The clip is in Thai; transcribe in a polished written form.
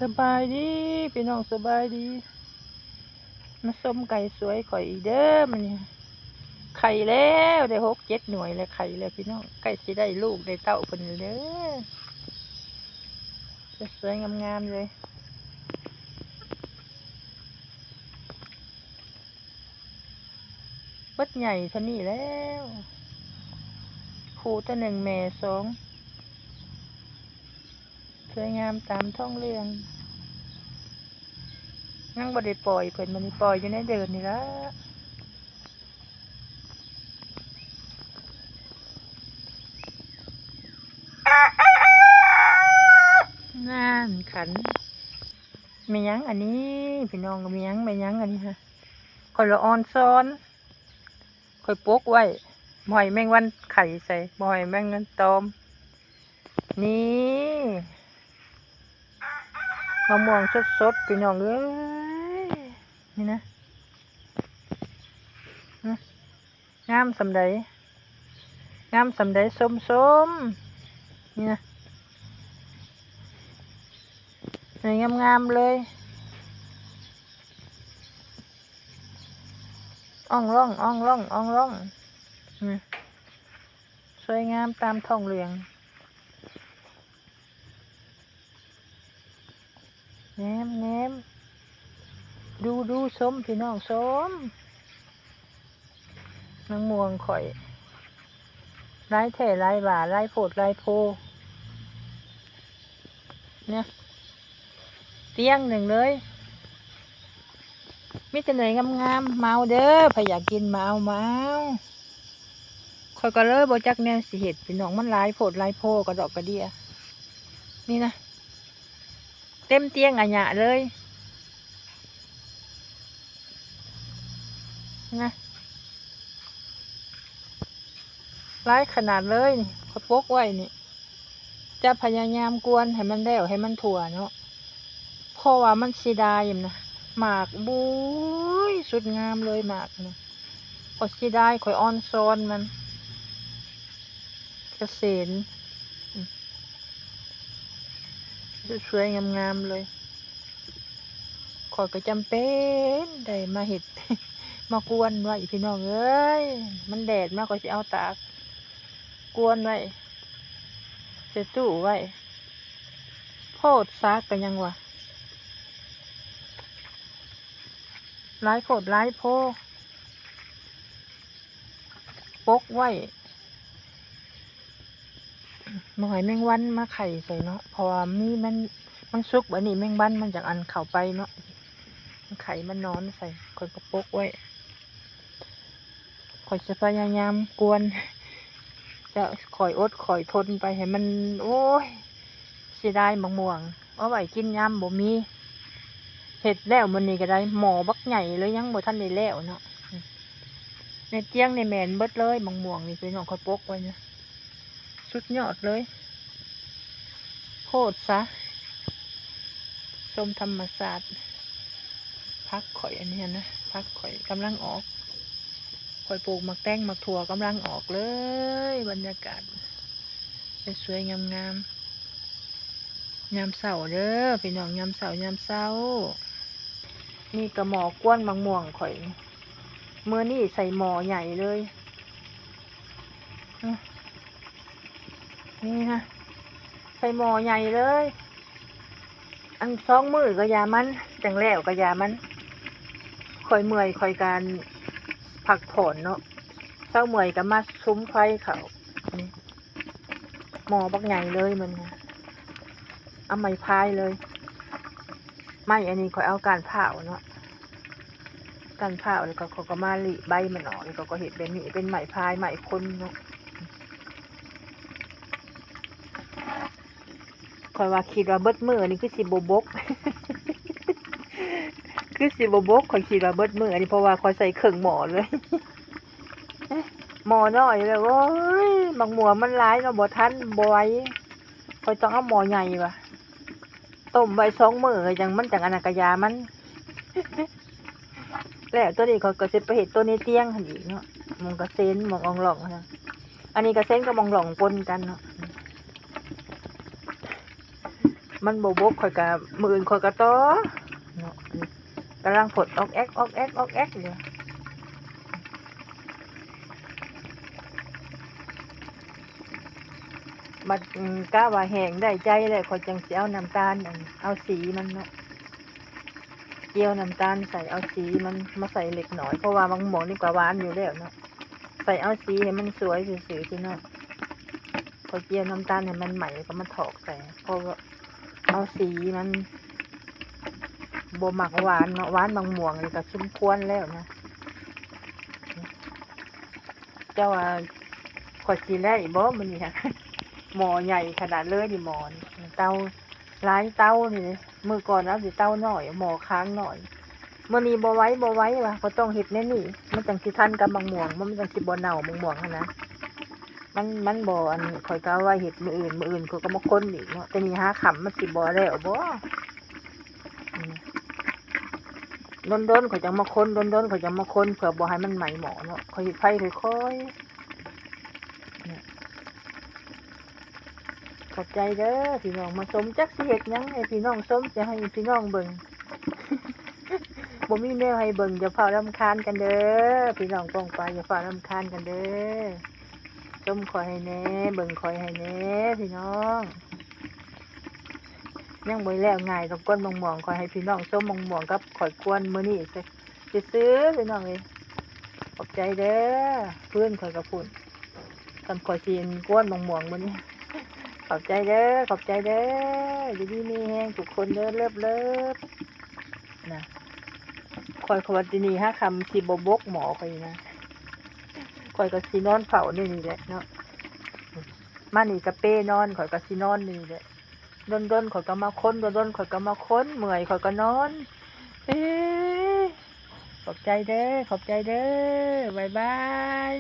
สบายดีพี่น้องสบายดีมาส้มไก่สวยข่อยอีกเด้อมันเนี่ยไข่แล้วได้6-7 หน่วยแล้วไข่แล้วพี่น้องไก่สิได้ลูกได้เต้าเพิ่นเด้อสวยๆงามๆเลยเบิดใหญ่เท่านี้แล้วคู่ตัวหนึ่งแม่สองสวยงามตามท้องเรื่องยังบ่ได้ปล่อยเพิ่นมันปล่อยอยู่ในเดินนี่ละนั่นขันไม่ยั้งอันนี้พี่น้องก็ไม่ยั้งไม่ยั้งอันนี้ฮะคอยละออนซ้อนคอยปกไว้บ่อยแมงวันไข่ใส่บ่อยแมงวันตอมนี่มะม่วงสดๆพี่น้องเอ้ยนี่นะงามสำใดงามสำใดส้มๆนี่นะนี่งามๆเลยอ่องร่องอ่องร่องอ่องร่องสวยงามตามท้องเรื่องแหนมดูส้มพี่น้องส้มมะม่วงข่อยลายแท่ลายบ่าลายโพดลายโพเนี่ยเตียงหนึ่งเลยมิตรเหนื่อยงามๆเมาเด้อพยากกินเมาข่อยก็เลยบ่จักแนวสิเห็ดพี่น้องมันลายโพดลายโพกระดอกกระเดียนี่นะเต็มเตียงอะหยะเลยนะร้ายขนาดเลยนี่เขาปกไว้นี่จะพยายามกวนให้มันแล้วให้มันถั่วเนาะเพราะว่ามันสีดายนะหมากบุ้ยสุดงามเลยหมากนะขอสีดายข่อยอ่อนซ้อนมันกระเซ็นสวยๆงามๆเลยข่อยก็จำเป็นได้มาเห็ด มากวนไว้พี่น้องเอ้ยมันแดดมากกว่าจะเอาตากกวนไว้เสตู้ไว้โพดซักกันยังวะไล่โพดไล่โพปกไว้หน่อยแมงวันมาไข่ใส่เนาะเพราะว่ามันซุกแบบนี้แมงวันมันจากอันเข่าไปเนาะไข่มันนอนใส่คนก็ปกไว้คอยจะพยายามกวนจะคอยอดคอยทนไปให้มันโอ้ยเสียดายมะม่วงเอาไว้กินยำบ่มีเห็ดแล้วมันนี่ก็ได้หมอบักใหญ่เลยยังบ่ทันได้แล้วเนาะในเตียงในแมนเบิดเลยมะม่วงนี่เป็นของคอยปกไว้นะสุดยอดเลยโคตรซะส้มธรรมศาสตร์พักข่อยอันนี้นะพักข่อยกำลังออกข่อยปลูกหมักแตงหมักถั่วกำลังออกเลยบรรยากาศสวยงามยามเสาเด้อพี่น้องยามเสานี่กระหมอกวนมะม่วงข่อยเมื่อนี่ใส่หม้อใหญ่เลยนี่นะใส่หม้อใหญ่เลยอัน2 มื้อก็ยามันจังแล้วก็ยามันข่อยเมื่อยข่อยการพักผ่อนเนาะเศร้าเมื่อยก็มาซุ้มไฟเขานี่หม้อบักใหญ่เลยมันเอาไม้พายเลยไม่อันนี้ข่อยเอาการเผาเนาะการเผาแล้วก็เขาก็มาหลีใบมันออกแล้วก็เห็ดแบบนี้เป็นไม้พายไม้คนเนาะข่อยว่าคิดว่าเบิดมือนี่คือสิบบก คือสิบบกข่อยคิดว่าเบิดมืออันนี้เพราะว่าข่อยใส่เครื่องหม้อเลย หม้อน้อยเลยโอ้ยบางหม้อมันร้ายเนาะบ่ทันบ่ไหวข่อยต้องเอาหม้อใหญ่ว่ะต้มไว้2 มื้อก็จังมันจังอันนั้นก็ยามัน แล้วตัวนี้เขาก็สิไปเฮ็ดตัวในเตียงหั่นอีกเนาะมองกระเซ็นมองอ่องหล่องนะอันนี้กระเซ็นกับมองหล่องปนกันเนาะ มันบ่บกข่อยก็มื้ออื่นข่อยก็ต่อเนาะกำลังผดออกแอกออกแอกออกแอกอยู่บัดกะว่าแห้งได้ใจแล้วข่อยจังสิเอาน้ำตาลเอาสีมันเนาะเจียวน้ำตาลใส่เอาสีมันมาใส่เล็กน้อยเพราะว่าบางหม่องนี่ก็หวานอยู่แล้วเนาะใส่เอาสีให้มันสวยซื่อๆพี่น้องข่อยเจียวน้ำตาลให้มันใหม่ก็มาถอกใส่เพราะว่าเอาสีมันบ่มักหวานเนาะหวานบางหม่วงนี่ก็สมควรแล้วนะเจ้าว่าข่อยสิได้บ่มื้อนี้ฮะ หม้อใหญ่ขนาดเลยนี่หม้อนี่เตาหลายเตานี่มื้อก่อนเอาสิเตาน้อยหม้อค้างน้อยมื้อนี้บ่ไหวว่ะก็ต้องเฮ็ดแนวนี้มันจังสิทันกับบางหม่วงมันจังสิบ่เน่าบางหม่วงหั้นนะมันบ่ข่อยก็เอาไว้เฮ็ดมื้ออื่นข้อยก็มาคนอีกเนาะแต่นี่หาค่ำมันสิบ่แล้วบ่โดนๆข่อยจังมาคนโดนๆข่อยจังมาคนเพื่อบ่ให้มันไหม้หม้อเนาะข่อยเฮ็ดไฟค่อยๆเนี่ยขอบใจเด้อพี่น้องมาชมจักสิเฮ็ดหยังให้พี่น้องชมจะให้พี่น้องเบิ่ง บ่มีแนวให้เบิ่งอย่าเฝ้ารำคาญกันเด้อพี่น้องป้องไปอย่าเฝ้ารำคาญกันเด้อชมข่อยให้แหน่เบิ่งข่อยให้แหน่พี่น้องยังบ่แล้วง่ายกับก้นมองๆข่อยให้พี่น้องชมมองๆกับข่อยกวนมื้อนี้ซื้อพี่น้องเอ้ยขอบใจเด้อเพื่อนข่อยก็พูดทำข่อยสิกวนมองๆมื้อนี้ ขอบใจเด้อขอบใจเด้ออยู่ดีมีแฮงทุกคนเด้อเลิฟนะคอยขวัตินีฮะคำสิบบกหมอคอยนะคอยก็สินอนเฝ้านี่แหละเนาะมานี่กะเป้นอนคอยก็สินอนนี่แหละดนข่อยก็มาค้นดนข่อยก็มาค้นเมื่อยข่อยก็นอนเอ๊ขอบใจเด้อขอบใจเด้อบ๊ายบาย